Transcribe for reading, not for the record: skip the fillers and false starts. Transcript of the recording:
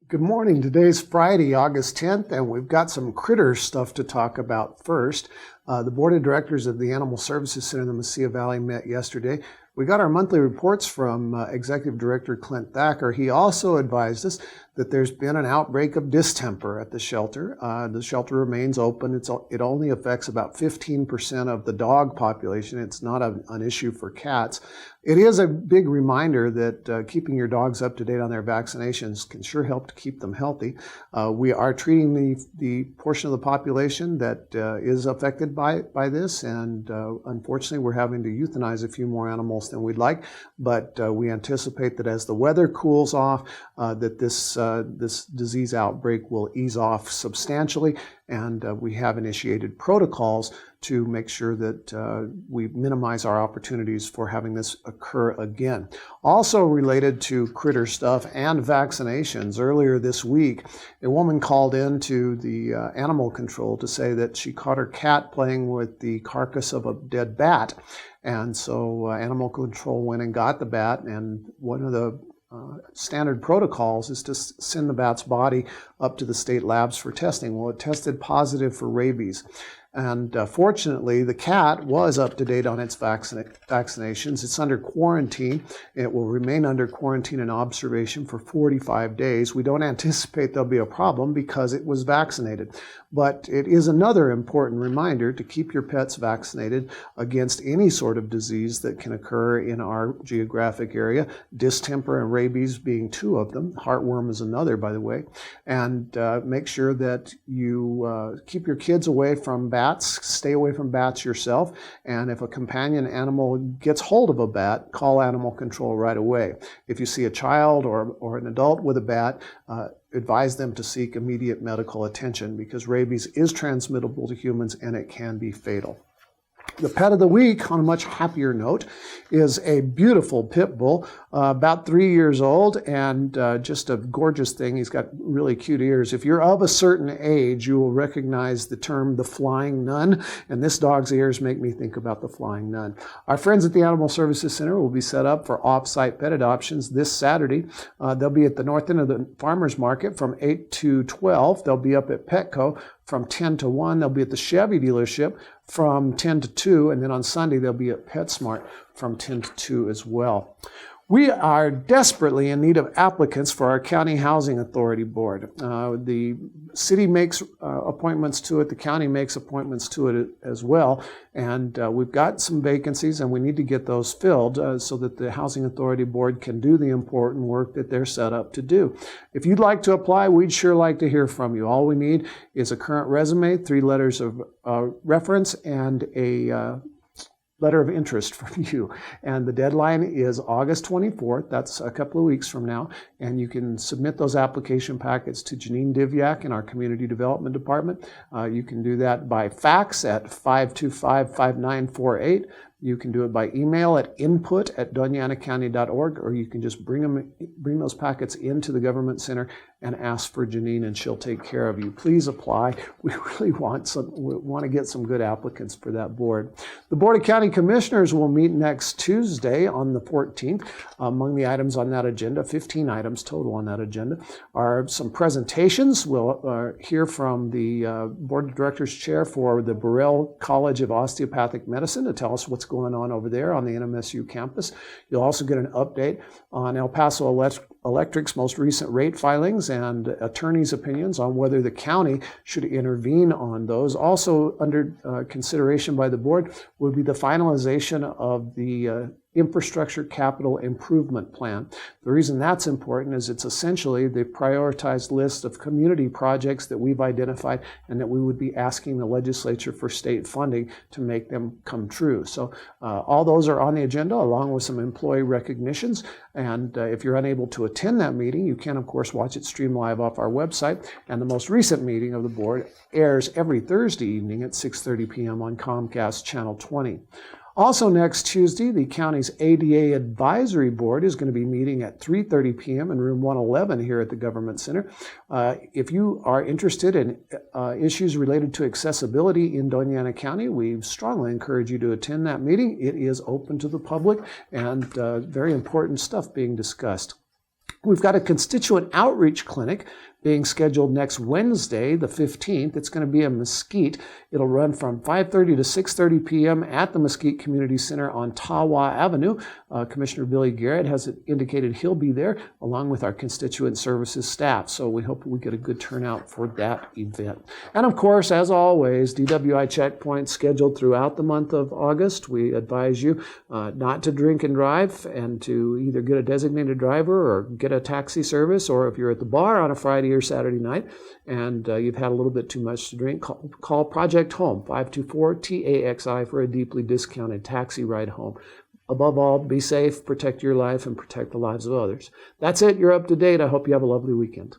Good morning. Today's Friday, August 10th, and we've got some critter stuff to talk about first. The Board of Directors of the Animal Services Center in the Mesquite Valley met yesterday. We got our monthly reports from Executive Director Clint Thacker. He also advised us that there's been an outbreak of distemper at the shelter. The shelter remains open. It only affects about 15% of the dog population. It's not an issue for cats. It is a big reminder that keeping your dogs up to date on their vaccinations can sure help to keep them healthy. We are treating the portion of the population that is affected by this, and unfortunately we're having to euthanize a few more animals than we'd like, but we anticipate that as the weather cools off, that this disease outbreak will ease off substantially, and we have initiated protocols to make sure that we minimize our opportunities for having this occur again. Also related to critter stuff and vaccinations, earlier this week, a woman called into the animal control to say that she caught her cat playing with the carcass of a dead bat. And so animal control went and got the bat, and one of the standard protocols is to send the bat's body up to the state labs for testing. Well, it tested positive for rabies. And fortunately, the cat was up to date on its vaccinations. It's under quarantine. It will remain under quarantine and observation for 45 days. We don't anticipate there'll be a problem because it was vaccinated. But it is another important reminder to keep your pets vaccinated against any sort of disease that can occur in our geographic area, distemper and rabies being two of them. Heartworm is another, by the way. And make sure that you keep your kids away from bats. Stay away from bats yourself, and if a companion animal gets hold of a bat, call animal control right away. If you see a child or an adult with a bat, advise them to seek immediate medical attention because rabies is transmittable to humans and it can be fatal. The pet of the week, on a much happier note, is a beautiful pit bull, about 3 years old, and just a gorgeous thing. He's got really cute ears. If you're of a certain age, you will recognize the term the flying nun, and this dog's ears make me think about the flying nun. Our friends at the Animal Services Center will be set up for off-site pet adoptions this Saturday. They'll be at the north end of the farmers market from 8 to 12. They'll be up at Petco from 10 to 1. They'll be at the Chevy dealership from 10 to 2, and then on Sunday they'll be at PetSmart from 10 to 2 as well. We are desperately in need of applicants for our County Housing Authority Board. The city makes appointments to it, the county makes appointments to it as well, and we've got some vacancies and we need to get those filled so that the Housing Authority Board can do the important work that they're set up to do. If you'd like to apply, we'd sure like to hear from you. All we need is a current resume, 3 letters of reference, and a letter of interest from you. And the deadline is August 24th. That's a couple of weeks from now. And you can submit those application packets to Janine Divyak in our Community Development Department. You can do that by fax at 525-5948. You can do it by email at input@donianacounty.org, or you can just bring those packets into the Government Center and ask for Janine, and she'll take care of you. Please apply. We really want to get some good applicants for that board. The Board of County Commissioners will meet next Tuesday on the 14th. Among the items on that agenda, 15 items total on that agenda, are some presentations. We'll hear from the Board of Directors Chair for the Burrell College of Osteopathic Medicine to tell us what's going on over there on the NMSU campus. You'll also get an update on El Paso Electric's most recent rate filings and attorneys' opinions on whether the county should intervene on those. Also under consideration by the board would be the finalization of the Infrastructure Capital Improvement Plan. The reason that's important is it's essentially the prioritized list of community projects that we've identified and that we would be asking the legislature for state funding to make them come true. So all those are on the agenda along with some employee recognitions. And if you're unable to attend that meeting, you can, of course, watch it stream live off our website. And the most recent meeting of the board airs every Thursday evening at 6:30 p.m. on Comcast Channel 20. Also next Tuesday, the county's ADA Advisory Board is going to be meeting at 3:30 p.m. in room 111 here at the Government Center. If you are interested in issues related to accessibility in Doña Ana County, we strongly encourage you to attend that meeting. It is open to the public and very important stuff being discussed. We've got a constituent outreach clinic being scheduled next Wednesday, the 15th. It's going to be in Mesquite. It'll run from 5:30 to 6:30 p.m. at the Mesquite Community Center on Tawa Avenue. Commissioner Billy Garrett has indicated he'll be there along with our constituent services staff. So we hope we get a good turnout for that event. And of course, as always, DWI checkpoints scheduled throughout the month of August. We advise you not to drink and drive and to either get a designated driver or get a taxi service, or if you're at the bar on a Friday or Saturday night and you've had a little bit too much to drink, call Project Home, 524-TAXI for a deeply discounted taxi ride home. Above all, be safe, protect your life, and protect the lives of others. That's it. You're up to date. I hope you have a lovely weekend.